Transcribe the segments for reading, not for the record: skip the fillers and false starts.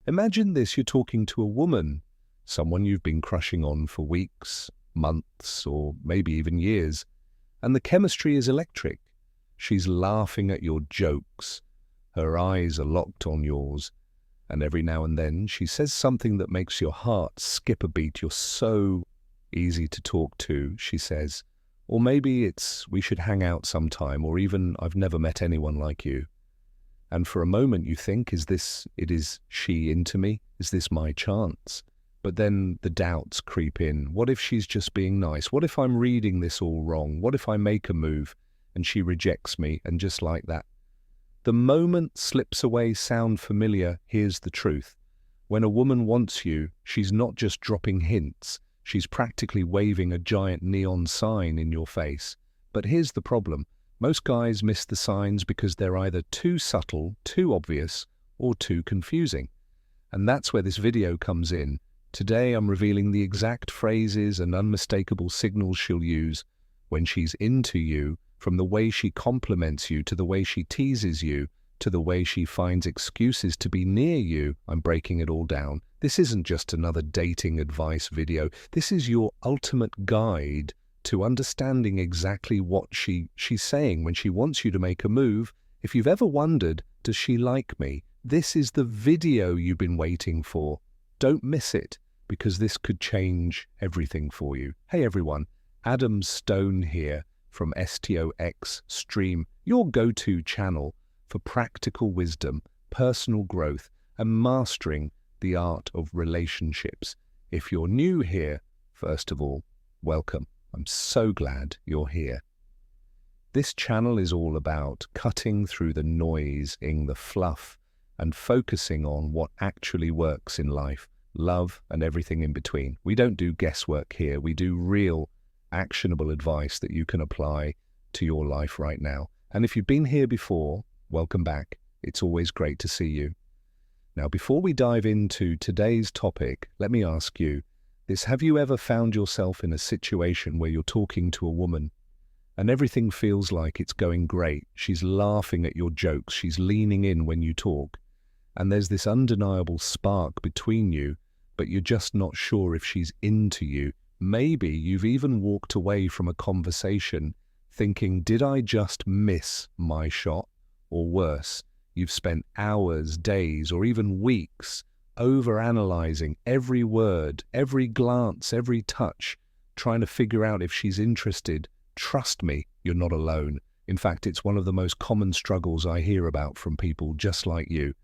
Imagine this, you're talking to a woman, someone you've been crushing on for weeks, months, or maybe even years, and the chemistry is electric. She's laughing at your jokes, her eyes are locked on yours, and every now and then she says something that makes your heart skip a beat. You're so easy to talk to, she says. Or maybe it's, we should hang out sometime, or even, I've never met anyone like you. And for a moment you think, is she into me? Is this my chance? But then the doubts creep in. What if she's just being nice? What if I'm reading this all wrong? What if I make a move and she rejects me, and just like that? The moment slips away. Sound familiar? Here's the truth. When a woman wants you, she's not just dropping hints. She's practically waving a giant neon sign in your face. But here's the problem. Most guys miss the signs because they're either too subtle, too obvious, or too confusing. And that's where this video comes in. Today I'm revealing the exact phrases and unmistakable signals she'll use when she's into you, from the way she compliments you, to the way she teases you, to the way she finds excuses to be near you. I'm breaking it all down. This isn't just another dating advice video. This is your ultimate guide to understanding exactly what she's saying when she wants you to make a move. If you've ever wondered, does she like me? This is the video you've been waiting for. Don't miss it, because this could change everything for you. Hey everyone, Adam Stone here from STOX Stream, your go-to channel for practical wisdom, personal growth, and mastering the art of relationships. If you're new here, first of all, welcome. I'm so glad you're here. This channel is all about cutting through the noise, the fluff, and focusing on what actually works in life, love, and everything in between. We don't do guesswork here. We do real, actionable advice that you can apply to your life right now. And if you've been here before, welcome back. It's always great to see you. Now, before we dive into today's topic, let me ask you this. Have you ever found yourself in a situation where you're talking to a woman and everything feels like it's going great? She's laughing at your jokes. She's leaning in when you talk. And there's this undeniable spark between you, but you're just not sure if she's into you. Maybe you've even walked away from a conversation thinking, did I just miss my shot? Or worse, you've spent hours, days, or even weeks overanalyzing every word, every glance, every touch, trying to figure out if she's interested. Trust me, you're not alone. In fact, it's one of the most common struggles I hear about from people just like you.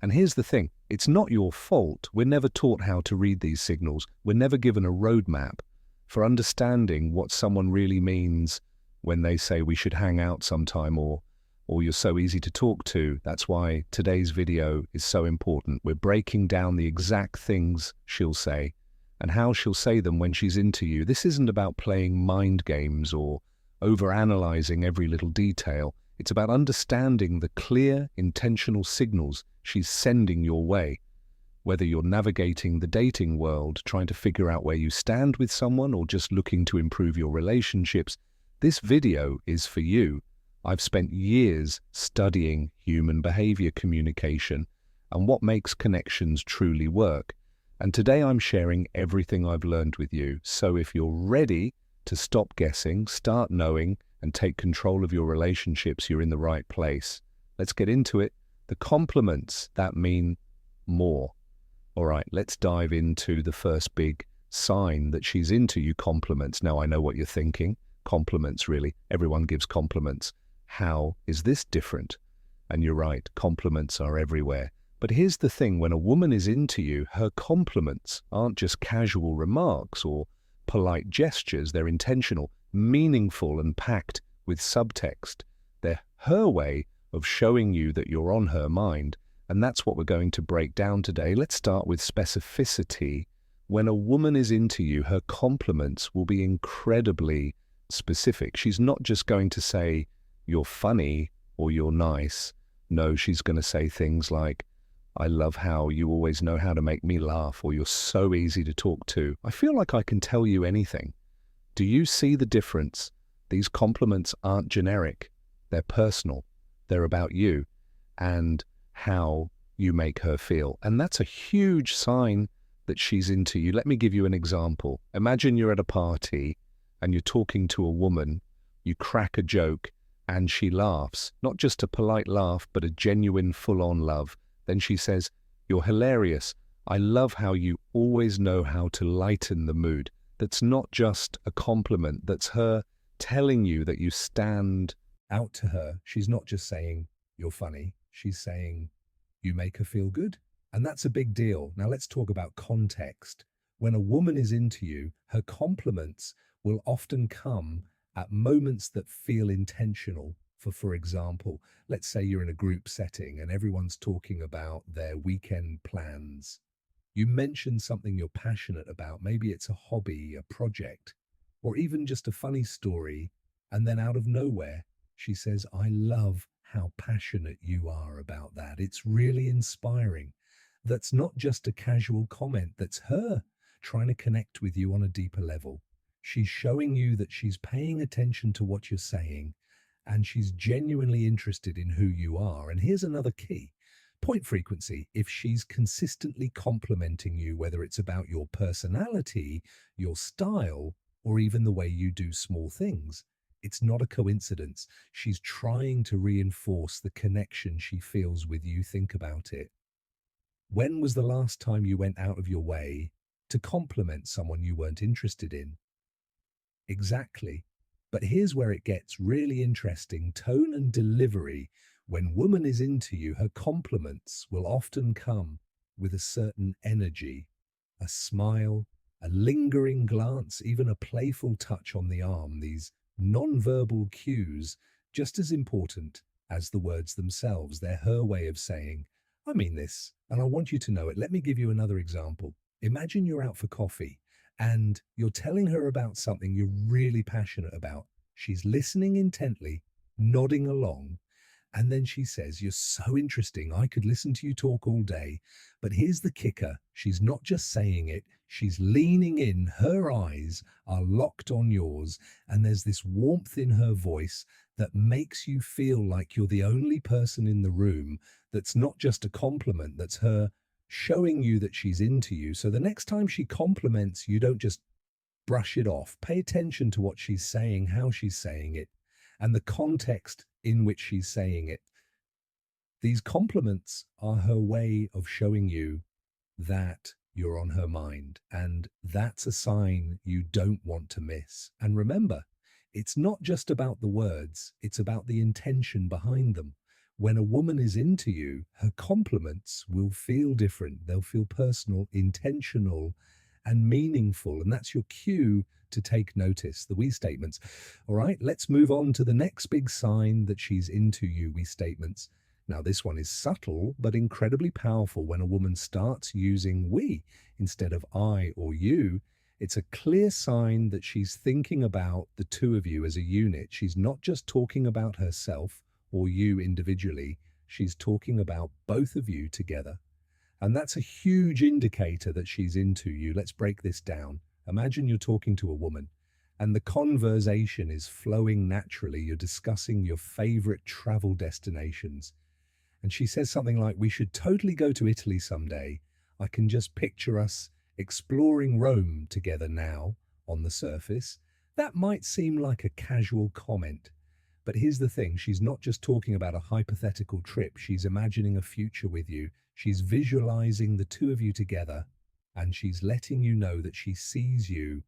And here's the thing, it's not your fault. We're never taught how to read these signals. We're never given a roadmap for understanding what someone really means when they say we should hang out sometime, or you're so easy to talk to. That's why today's video is so important. We're breaking down the exact things she'll say and how she'll say them when she's into you. This isn't about playing mind games or overanalyzing every little detail. It's about understanding the clear, intentional signals she's sending your way. Whether you're navigating the dating world, trying to figure out where you stand with someone, or just looking to improve your relationships, this video is for you. I've spent years studying human behavior, communication, and what makes connections truly work. And today I'm sharing everything I've learned with you. So if you're ready to stop guessing, start knowing, and take control of your relationships, you're in the right place. Let's get into it. The compliments that mean more. All right, let's dive into the first big sign that she's into you: compliments. Now, I know what you're thinking. Compliments, really? Everyone gives compliments. How is this different? And you're right, compliments are everywhere. But here's the thing, when a woman is into you, her compliments aren't just casual remarks or polite gestures. They're intentional, meaningful, and packed with subtext. They're her way of showing you that you're on her mind. And that's what we're going to break down today. Let's start with specificity. When a woman is into you, her compliments will be incredibly specific. She's not just going to say, you're funny or you're nice. No, she's going to say things like, I love how you always know how to make me laugh, or you're so easy to talk to. I feel like I can tell you anything. Do you see the difference? These compliments aren't generic. They're personal. They're about you and how you make her feel. And that's a huge sign that she's into you. Let me give you an example. Imagine you're at a party and you're talking to a woman, you crack a joke and she laughs, not just a polite laugh, but a genuine full-on love. Then she says, "You're hilarious. I love how you always know how to lighten the mood." That's not just a compliment, that's her telling you that you stand out to her. She's not just saying, "You're funny." She's saying, "You make her feel good." And that's a big deal. Now let's talk about context. When a woman is into you, her compliments will often come at moments that feel intentional. For example, let's say you're in a group setting and everyone's talking about their weekend plans. You mention something you're passionate about. Maybe it's a hobby, a project, or even just a funny story. And then out of nowhere, she says, "I love how passionate you are about that. It's really inspiring." That's not just a casual comment, that's her trying to connect with you on a deeper level. She's showing you that she's paying attention to what you're saying and she's genuinely interested in who you are. And here's another key. Point frequency. If she's consistently complimenting you, whether it's about your personality, your style, or even the way you do small things, it's not a coincidence. She's trying to reinforce the connection she feels with you. Think about it. When was the last time you went out of your way to compliment someone you weren't interested in? Exactly. But here's where it gets really interesting. Tone and delivery. When woman is into you, her compliments will often come with a certain energy, a smile, a lingering glance, even a playful touch on the arm. These non-verbal cues, just as important as the words themselves. They're her way of saying, "I mean this, and I want you to know it." Let me give you another example. Imagine you're out for coffee and you're telling her about something you're really passionate about. She's listening intently, nodding along, and then she says, "You're so interesting. I could listen to you talk all day." But here's the kicker. She's not just saying it, she's leaning in. Her eyes are locked on yours, and there's this warmth in her voice that makes you feel like you're the only person in the room. That's not just a compliment, that's her showing you that she's into you. So the next time she compliments, you don't just brush it off. Pay attention to what she's saying, how she's saying it, and the context in which she's saying it. These compliments are her way of showing you that you're on her mind, and that's a sign you don't want to miss. And remember, it's not just about the words, it's about the intention behind them. When a woman is into you, her compliments will feel different. They'll feel personal, intentional, and meaningful. And that's your cue to take notice, the we statements. All right, let's move on to the next big sign that she's into you, we statements. Now, this one is subtle, but incredibly powerful. When a woman starts using we instead of I or you, it's a clear sign that she's thinking about the two of you as a unit. She's not just talking about herself or you individually, she's talking about both of you together. And that's a huge indicator that she's into you. Let's break this down. Imagine you're talking to a woman and the conversation is flowing naturally. You're discussing your favorite travel destinations. And she says something like, "We should totally go to Italy someday. I can just picture us exploring Rome together now." On the surface, that might seem like a casual comment. But here's the thing, she's not just talking about a hypothetical trip, she's imagining a future with you. She's visualizing the two of you together, and she's letting you know that she sees you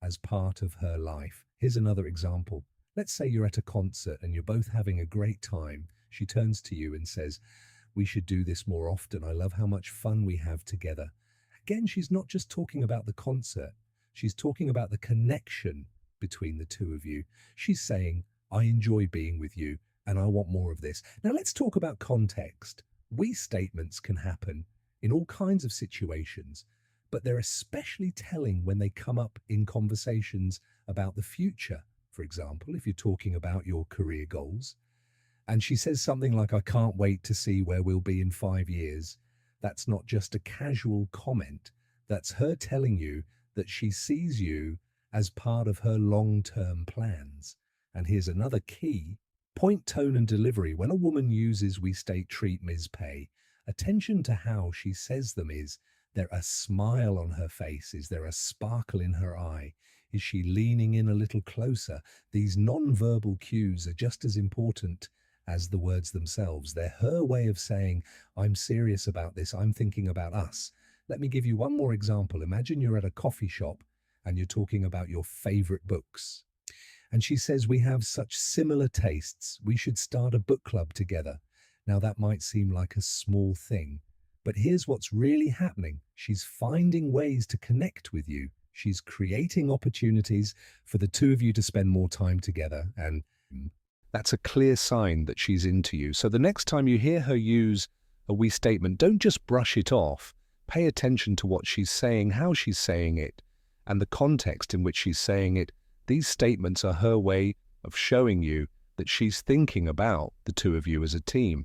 as part of her life. Here's another example. Let's say you're at a concert and you're both having a great time. She turns to you and says, "We should do this more often. I love how much fun we have together." Again, she's not just talking about the concert. She's talking about the connection between the two of you. She's saying, "I enjoy being with you and I want more of this." Now let's talk about context. We statements can happen in all kinds of situations, but they're especially telling when they come up in conversations about the future. For example, if you're talking about your career goals, and she says something like, "I can't wait to see where we'll be in 5 years." That's not just a casual comment. That's her telling you that she sees you as part of her long-term plans. And here's another key. Point, tone, and delivery. When a woman uses we state, treat, Ms. Pay, Attention to how she says them. Is there a smile on her face? Is there a sparkle in her eye? Is she leaning in a little closer? These non-verbal cues are just as important as the words themselves. They're her way of saying, I'm serious about this, I'm thinking about us. Let me give you one more example. Imagine you're at a coffee shop and you're talking about your favorite books. And she says, we have such similar tastes. We should start a book club together. Now, that might seem like a small thing, but here's what's really happening. She's finding ways to connect with you. She's creating opportunities for the two of you to spend more time together. And that's a clear sign that she's into you. So the next time you hear her use a we statement, don't just brush it off. Pay attention to what she's saying, how she's saying it, and the context in which she's saying it. These statements are her way of showing you that she's thinking about the two of you as a team.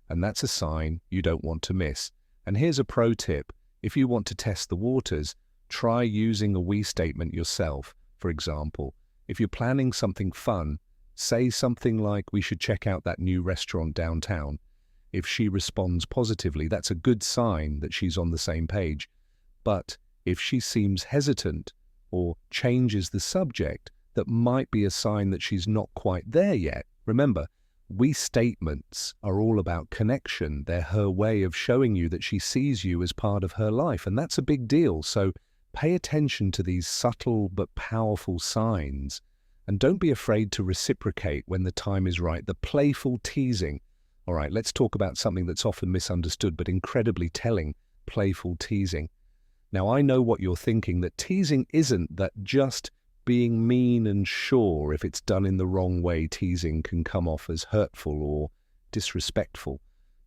And that's a sign you don't want to miss. And here's a pro tip. If you want to test the waters, try using a we statement yourself. For example, if you're planning something fun, say something like, we should check out that new restaurant downtown. If she responds positively, that's a good sign that she's on the same page. But if she seems hesitant or changes the subject, that might be a sign that she's not quite there yet. Remember, we statements are all about connection. They're her way of showing you that she sees you as part of her life, and that's a big deal. So pay attention to these subtle but powerful signs, and don't be afraid to reciprocate when the time is right. The playful teasing. All right, let's talk about something that's often misunderstood but incredibly telling: playful teasing. Now, I know what you're thinking, that teasing isn't that just being mean and sure. If it's done in the wrong way, teasing can come off as hurtful or disrespectful.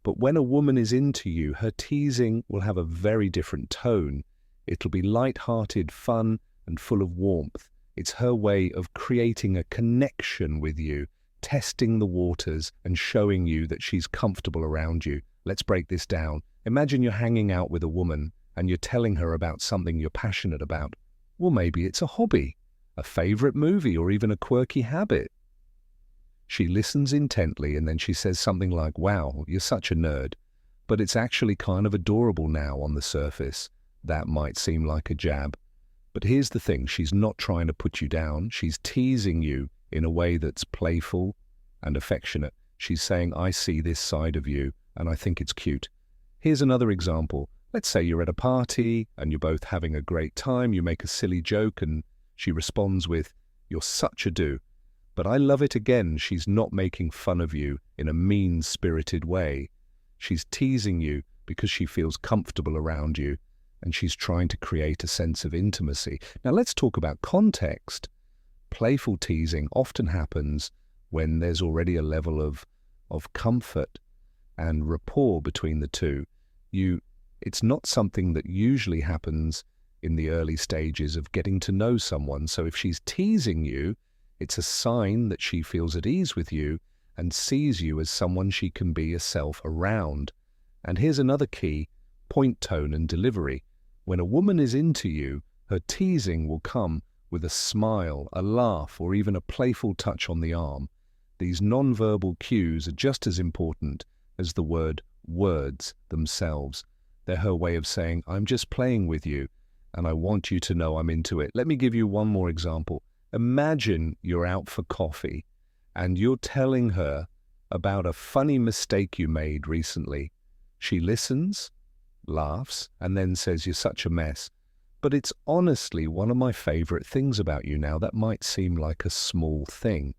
But when a woman is into you, her teasing will have a very different tone. It'll be light-hearted, fun, and full of warmth. It's her way of creating a connection with you, testing the waters and showing you that she's comfortable around you. Let's break this down. Imagine you're hanging out with a woman and you're telling her about something you're passionate about. Well, maybe it's a hobby, a favorite movie, or even a quirky habit. She listens intently and then she says something like, wow, you're such a nerd, but it's actually kind of adorable now on the surface. That might seem like a jab. But here's the thing, she's not trying to put you down. She's teasing you in a way that's playful and affectionate. She's saying, I see this side of you and I think it's cute. Here's another example. Let's say you're at a party and you're both having a great time. You make a silly joke and she responds with, you're such a do. But I love it again. She's not making fun of you in a mean-spirited way. She's teasing you because she feels comfortable around you and she's trying to create a sense of intimacy. Now let's talk about context. Playful teasing often happens when there's already a level of comfort and rapport between the two. It's not something that usually happens in the early stages of getting to know someone. So if she's teasing you, it's a sign that she feels at ease with you and sees you as someone she can be herself around. And here's another key: point, tone, and delivery. When a woman is into you, her teasing will come with a smile, a laugh, or even a playful touch on the arm. These non-verbal cues are just as important as the words themselves. They're her way of saying, I'm just playing with you, and I want you to know I'm into it. Let me give you one more example. Imagine you're out for coffee, and you're telling her about a funny mistake you made recently. She listens, laughs, and then says, you're such a mess. But it's honestly one of my favorite things about you now. That might seem like a small thing.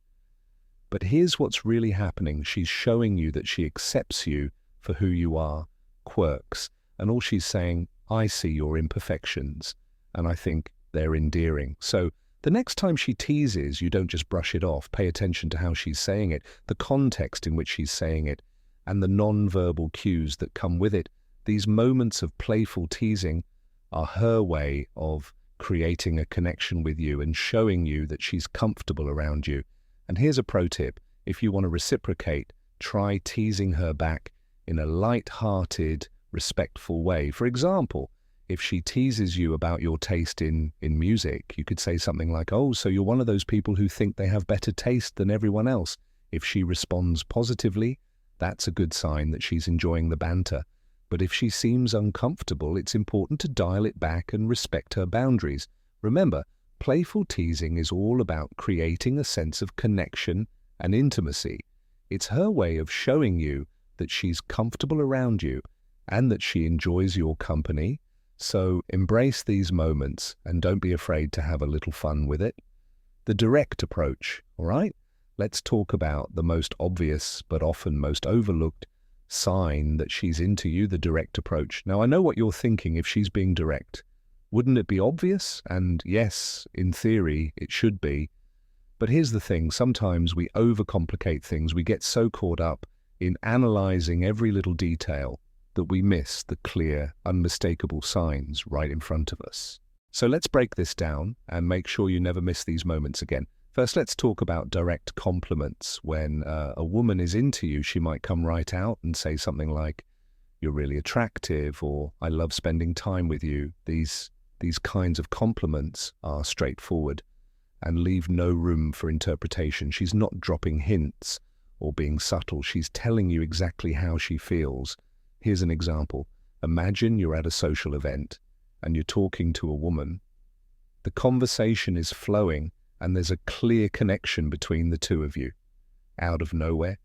But here's what's really happening. She's showing you that she accepts you for who you are, quirks, and all she's saying, I see your imperfections, and I think they're endearing. So the next time she teases, you don't just brush it off. Pay attention to how she's saying it, the context in which she's saying it, and the non-verbal cues that come with it. These moments of playful teasing are her way of creating a connection with you and showing you that she's comfortable around you. And here's a pro tip. If you want to reciprocate, try teasing her back in a light-hearted, respectful way. For example, if she teases you about your taste in music, you could say something like, oh, so you're one of those people who think they have better taste than everyone else. If she responds positively, that's a good sign that she's enjoying the banter. But if she seems uncomfortable, it's important to dial it back and respect her boundaries. Remember, playful teasing is all about creating a sense of connection and intimacy. It's her way of showing you that she's comfortable around you and that she enjoys your company. So embrace these moments and don't be afraid to have a little fun with it. The direct approach, all right? Let's talk about the most obvious but often most overlooked sign that she's into you, the direct approach. Now, I know what you're thinking. If she's being direct, wouldn't it be obvious? And yes, in theory, it should be. But here's the thing. Sometimes we overcomplicate things. We get so caught up in analyzing every little detail that we miss the clear, unmistakable signs right in front of us. So let's break this down and make sure you never miss these moments again. First, let's talk about direct compliments. When a woman is into you, she might come right out and say something like, "You're really attractive," or "I love spending time with you." These kinds of compliments are straightforward and leave no room for interpretation. She's not dropping hints or being subtle. She's telling you exactly how she feels. Here's an example. Imagine you're at a social event and you're talking to a woman. The conversation is flowing and there's a clear connection between the two of you. Out of nowhere,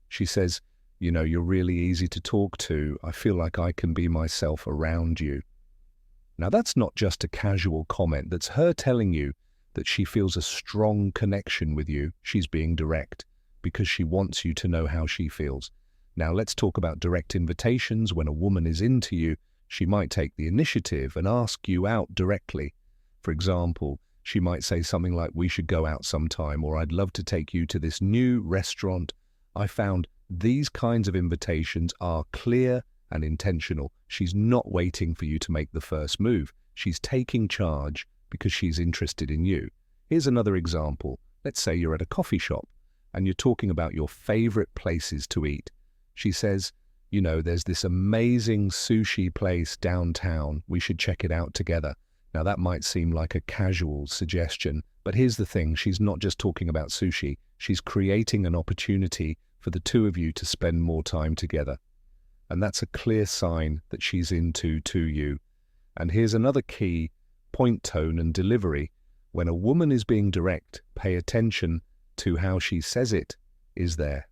she says, "You know, you're really easy to talk to. I feel like I can be myself around you." Now, that's not just a casual comment. That's her telling you that she feels a strong connection with you. She's being direct because she wants you to know how she feels. Now, let's talk about direct invitations. When a woman is into you, she might take the initiative and ask you out directly. For example, she might say something like, "We should go out sometime," or "I'd love to take you to this new restaurant." I found these kinds of invitations are clear and intentional. She's not waiting for you to make the first move. She's taking charge because she's interested in you. Here's another example. Let's say you're at a coffee shop and you're talking about your favorite places to eat. She says, "You know, there's this amazing sushi place downtown. We should check it out together." Now, that might seem like a casual suggestion, but here's the thing. She's not just talking about sushi. She's creating an opportunity for the two of you to spend more time together. And that's a clear sign that she's into you. And here's another key: point, tone, and delivery. When a woman is being direct, pay attention to how she says it. Is there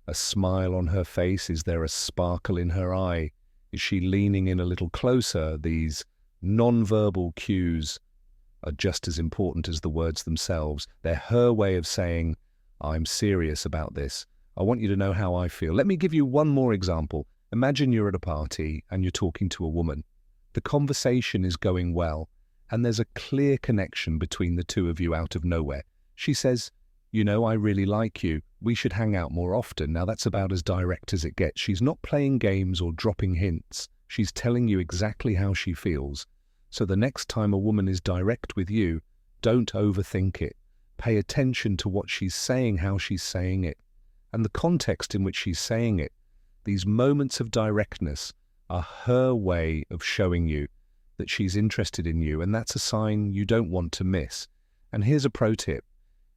a smile on her face? Is there a sparkle in her eye? Is she leaning in a little closer? These non-verbal cues are just as important as the words themselves. They're her way of saying, "I'm serious about this. I want you to know how I feel." Let me give you one more example. Imagine you're at a party and you're talking to a woman. The conversation is going well, and there's a clear connection between the two of you out of nowhere. She says, "You know, I really like you. We should hang out more often." Now, that's about as direct as it gets. She's not playing games or dropping hints. She's telling you exactly how she feels. So the next time a woman is direct with you, don't overthink it. Pay attention to what she's saying, how she's saying it, and the context in which she's saying it. These moments of directness are her way of showing you that she's interested in you, and that's a sign you don't want to miss. And here's a pro tip.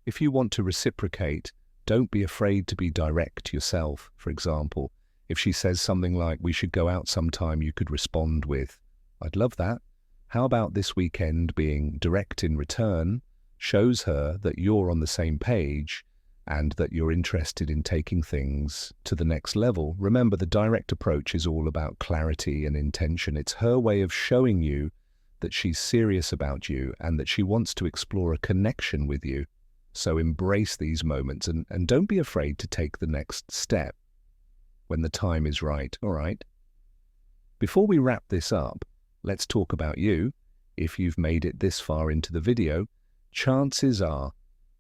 If you want to reciprocate, don't be afraid to be direct yourself. For example, if she says something like, "We should go out sometime," you could respond with, "I'd love that. How about this weekend?" Being direct in return shows her that you're on the same page and that you're interested in taking things to the next level. Remember, the direct approach is all about clarity and intention. It's her way of showing you that she's serious about you and that she wants to explore a connection with you. So embrace these moments and don't be afraid to take the next step when the time is right, all right? Before we wrap this up, let's talk about you. If you've made it this far into the video, chances are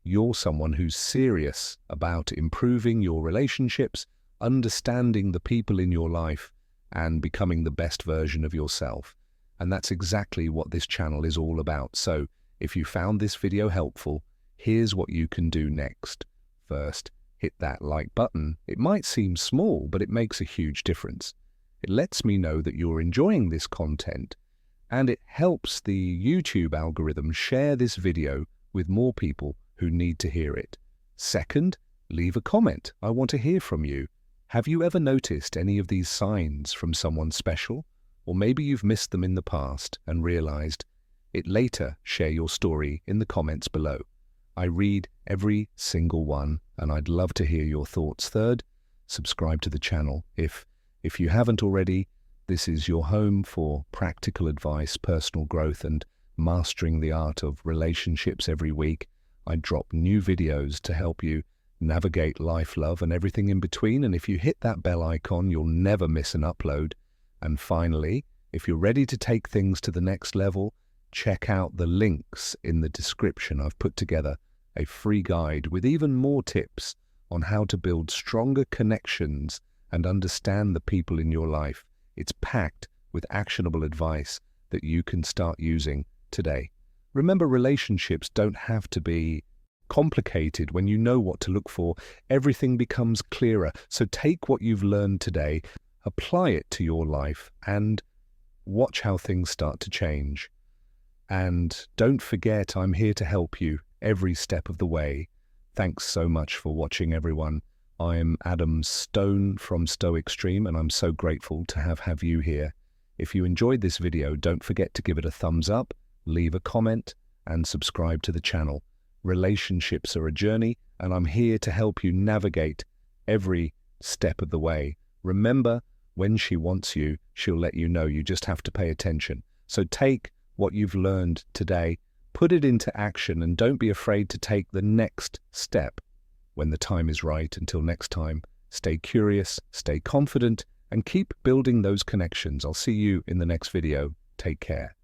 you're someone who's serious about improving your relationships, understanding the people in your life, and becoming the best version of yourself. And that's exactly what this channel is all about. So if you found this video helpful, here's what you can do next. First, hit that like button. It might seem small, but it makes a huge difference. It lets me know that you're enjoying this content, and it helps the YouTube algorithm share this video with more people who need to hear it. Second, leave a comment. I want to hear from you. Have you ever noticed any of these signs from someone special? Or maybe you've missed them in the past and realized it later. Share your story in the comments below. I read every single one and I'd love to hear your thoughts. Third, subscribe to the channel. If you haven't already, this is your home for practical advice, personal growth, and mastering the art of relationships. Every week, I drop new videos to help you navigate life, love, and everything in between. And if you hit that bell icon, you'll never miss an upload. And finally, if you're ready to take things to the next level, check out the links in the description. I've put together a free guide with even more tips on how to build stronger connections and understand the people in your life. It's packed with actionable advice that you can start using today. Remember, relationships don't have to be complicated. When you know what to look for, everything becomes clearer. So take what you've learned today, apply it to your life, and watch how things start to change. And don't forget, I'm here to help you every step of the way. Thanks so much for watching, everyone. I'm Adam Stone from Stoic Stream, and I'm so grateful to have you here. If you enjoyed this video, don't forget to give it a thumbs up, leave a comment, and subscribe to the channel. Relationships are a journey, and I'm here to help you navigate every step of the way. Remember, when she wants you, she'll let you know. You just have to pay attention. So take what you've learned today, put it into action, and don't be afraid to take the next step when the time is right. Until next time, stay curious, stay confident, and keep building those connections. I'll see you in the next video. Take care.